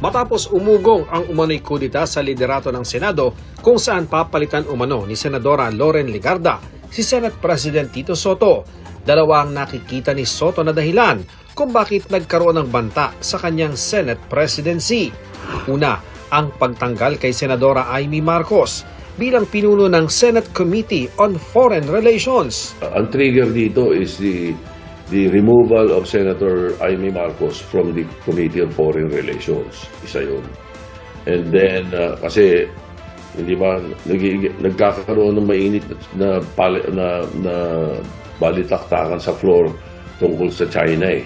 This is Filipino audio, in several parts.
Matapos umugong ang umano'y kudita sa liderato ng Senado kung saan papalitan umano ni Senadora Loren Legarda si Senate President Tito Soto. Dalawa ang nakikita ni Soto na dahilan kung bakit nagkaroon ng banta sa kanyang Senate presidency. Una, ang pagtanggal kay Senadora Amy Marcos bilang pinuno ng Senate Committee on Foreign Relations. Ang trigger dito is the removal of Senator Amy Marcos from the Committee on Foreign Relations. Isa yun. And then, kasi, hindi ba, nagkakaroon ng mainit na balitaktakan sa floor tungkol sa China eh.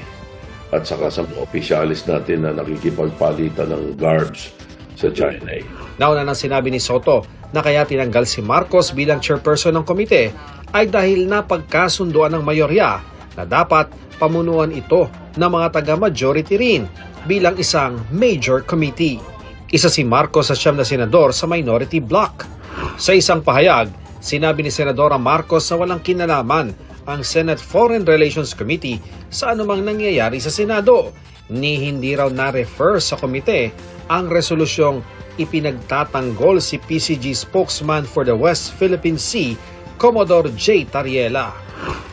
At saka sa mga opisyalis natin na nakikipagpalitan ng guards sa China eh. Nauna nang sinabi ni Soto na kaya tinanggal si Marcos bilang chairperson ng komite ay dahil napagkasunduan ng mayorya na dapat pamunuan ito ng mga taga-majority rin bilang isang major committee. Isa si Marcos sa 9 na senador sa minority bloc. Sa isang pahayag, sinabi ni Senadora Marcos na walang kinalaman ang Senate Foreign Relations Committee sa anumang nangyayari sa Senado, ni hindi raw na-refer sa komite ang resolusyong ipinagtatanggol si PCG spokesman for the West Philippine Sea, Commodore J. Tariela.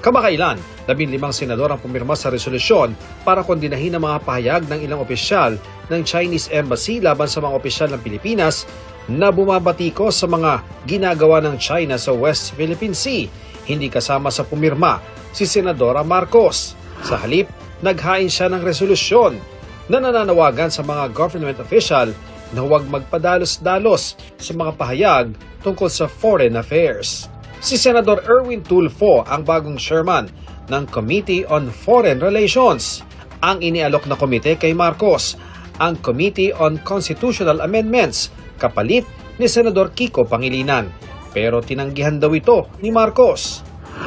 Kamakailan, 15 senador ang pumirma sa resolusyon para kondinahin ang mga pahayag ng ilang opisyal ng Chinese Embassy laban sa mga opisyal ng Pilipinas na bumabati sa mga ginagawa ng China sa West Philippine Sea. Hindi kasama sa pumirma si Senadora Marcos. Sa halip, naghain siya ng resolusyon na nananawagan sa mga government official na huwag magpadalos-dalos sa mga pahayag tungkol sa foreign affairs. Si Senador Erwin Tulfo ang bagong chairman ng Committee on Foreign Relations. Ang inialok na komite kay Marcos, ang Committee on Constitutional Amendments, kapalit ni Senador Kiko Pangilinan. Pero tinanggihan daw ito ni Marcos.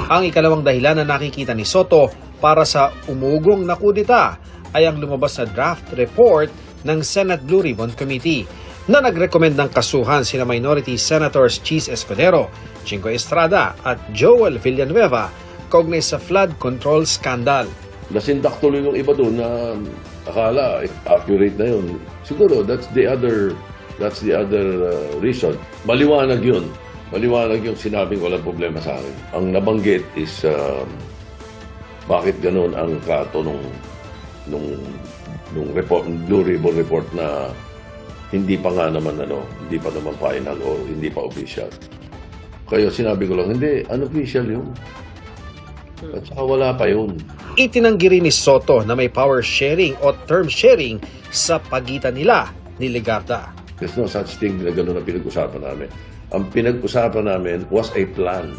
Ang ikalawang dahilan na nakikita ni Soto para sa umugong na kudita ay ang lumabas na draft report ng Senate Blue Ribbon Committee na nagrekomend ng kasuhan sina Minority Senators Chis Escudero, Chingo Estrada at Joel Villanueva kaugnay sa flood control scandal. Nasindak tuloy yung iba doon na akala accurate na yun. Siguro that's the other reason. Maliwanag yun. Maliwanag yung sinabing walang problema sa akin. Ang nabanggit is bakit ganun ang trato nung report, Blue Ribbon report na hindi pa nga naman hindi pa naman final o hindi pa official. Kaya sinabi ko lang, hindi, unofficial yun. At saka wala pa yun. Itinanggi rin ni Soto na may power sharing o term sharing sa pagitan nila ni Legarda. There's no such thing na gano'n na pinag-usapan namin. Ang pinag-usapan namin was a plan,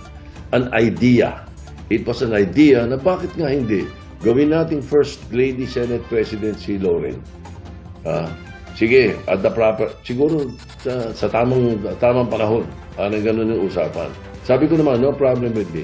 an idea. It was an idea na bakit nga hindi gawin nating First Lady Senate President si Loren. Sige, at the proper, siguro sa tamang panahon, ganun yung usapan. Sabi ko naman, no problem with me.